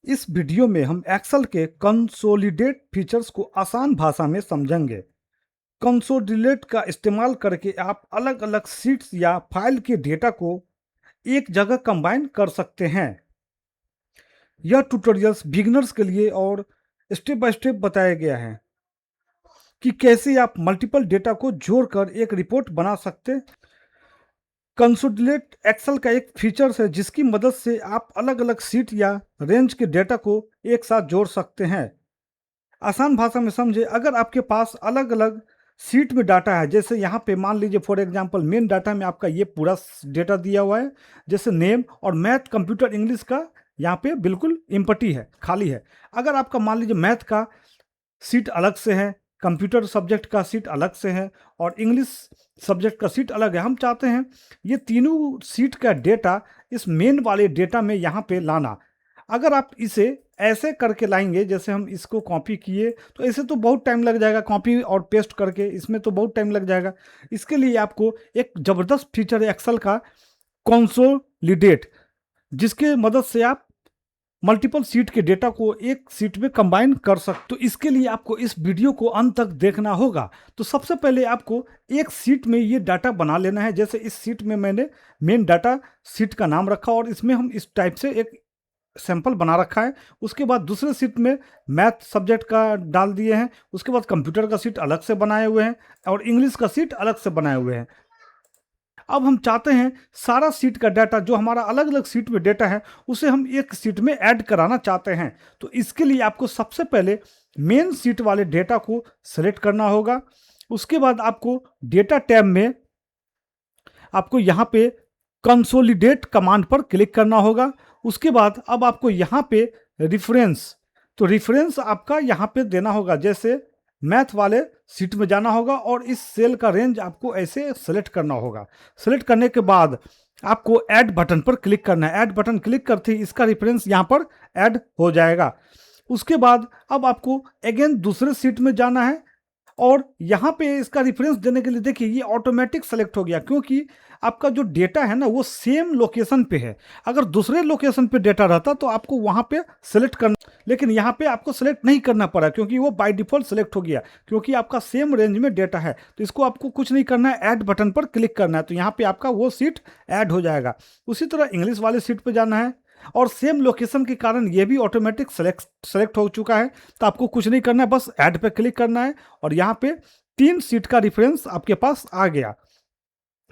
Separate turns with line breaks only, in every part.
इस वीडियो में हम एक्सेल के कंसोलिडेट फीचर्स को आसान भाषा में समझेंगे। कंसोलिडेट का इस्तेमाल करके आप अलग अलग शीट्स या फाइल के डेटा को एक जगह कंबाइन कर सकते हैं। यह ट्यूटोरियल्स बिगिनर्स के लिए और स्टेप बाय स्टेप बताया गया है कि कैसे आप मल्टीपल डेटा को जोड़कर एक रिपोर्ट बना सकते हैं। कंसोलिडेट एक्सेल का एक फीचर्स है जिसकी मदद से आप अलग अलग शीट या रेंज के डेटा को एक साथ जोड़ सकते हैं। आसान भाषा में समझे, अगर आपके पास अलग अलग सीट में डाटा है, जैसे यहाँ पे मान लीजिए फॉर एग्जांपल मेन डाटा में आपका ये पूरा डेटा दिया हुआ है, जैसे नेम और मैथ कंप्यूटर इंग्लिश का यहाँ पे बिल्कुल एम्प्टी है, खाली है। अगर आपका मान लीजिए मैथ का सीट अलग से है, कंप्यूटर सब्जेक्ट का सीट अलग से है और इंग्लिश सब्जेक्ट का सीट अलग है, हम चाहते हैं ये तीनों सीट का डेटा इस मेन वाले डेटा में यहाँ पे लाना। अगर आप इसे ऐसे करके लाएंगे, जैसे हम इसको कॉपी किए तो ऐसे तो बहुत टाइम लग जाएगा, कॉपी और पेस्ट करके इसमें तो बहुत टाइम लग जाएगा। इसके लिए आपको एक ज़बरदस्त फीचर है एक्सेल का, कंसोलिडेट, जिसके मदद से आप मल्टीपल सीट के डेटा को एक सीट में कंबाइन कर सकते। तो इसके लिए आपको इस वीडियो को अंत तक देखना होगा। तो सबसे पहले आपको एक सीट में ये डाटा बना लेना है। जैसे इस सीट में मैंने मेन डाटा सीट का नाम रखा और इसमें हम इस टाइप से एक सैंपल बना रखा है। उसके बाद दूसरे सीट में मैथ सब्जेक्ट का डाल दिए हैं। उसके बाद कंप्यूटर का सीट अलग से बनाए हुए हैं और इंग्लिश का सीट अलग से बनाए हुए हैं। अब हम चाहते हैं सारा सीट का डाटा जो हमारा अलग अलग सीट में डाटा है उसे हम एक सीट में ऐड कराना चाहते हैं। तो इसके लिए आपको सबसे पहले मेन सीट वाले डेटा को सेलेक्ट करना होगा। उसके बाद आपको डेटा टैब में आपको यहाँ पे कंसोलिडेट कमांड पर क्लिक करना होगा। उसके बाद अब आपको यहाँ पे रेफरेंस, तो रेफरेंस आपका यहाँ पे देना होगा। जैसे मैथ वाले सीट में जाना होगा और इस सेल का रेंज आपको ऐसे सेलेक्ट करना होगा। सेलेक्ट करने के बाद आपको ऐड बटन पर क्लिक करना है। ऐड बटन क्लिक करते ही इसका रेफरेंस यहाँ पर ऐड हो जाएगा। उसके बाद अब आपको अगेन दूसरे सीट में जाना है और यहाँ पे इसका रेफरेंस देने के लिए देखिए ये ऑटोमेटिक सेलेक्ट हो गया, क्योंकि आपका जो डेटा है ना वो सेम लोकेशन पे है। अगर दूसरे लोकेशन पे डेटा रहता तो आपको वहाँ पे सेलेक्ट करना, लेकिन यहाँ पे आपको सेलेक्ट नहीं करना पड़ा क्योंकि वो बाय डिफॉल्ट सेलेक्ट हो गया, क्योंकि आपका सेम रेंज में डेटा है। तो इसको आपको कुछ नहीं करना है, ऐड बटन पर क्लिक करना है, तो यहाँ पे आपका वो सीट ऐड हो जाएगा। उसी तरह इंग्लिश वाले सीट पर जाना है और सेम लोकेशन के कारण ये भी ऑटोमेटिक सेलेक्ट हो चुका है। तो आपको कुछ नहीं करना है, बस ऐड पे क्लिक करना है और यहाँ पे 3 सीट का रेफरेंस आपके पास आ गया।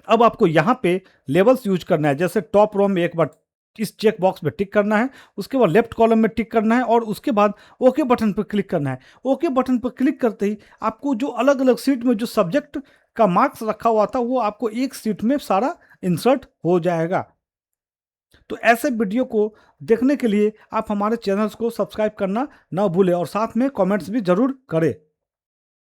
अब आपको यहाँ पे लेवल्स यूज करना है। जैसे टॉप रो में एक बार इस चेक बॉक्स में टिक करना है, उसके बाद लेफ्ट कॉलम में टिक करना है और उसके बाद ओके बटन पर क्लिक करना है। ओके बटन पर क्लिक करते ही आपको जो अलग अलग सीट में जो सब्जेक्ट का मार्क्स रखा हुआ था वो आपको एक सीट में सारा इंसर्ट हो जाएगा। तो ऐसे वीडियो को देखने के लिए आप हमारे चैनल्स को सब्सक्राइब करना ना भूलें और साथ में कमेंट्स भी जरूर करें।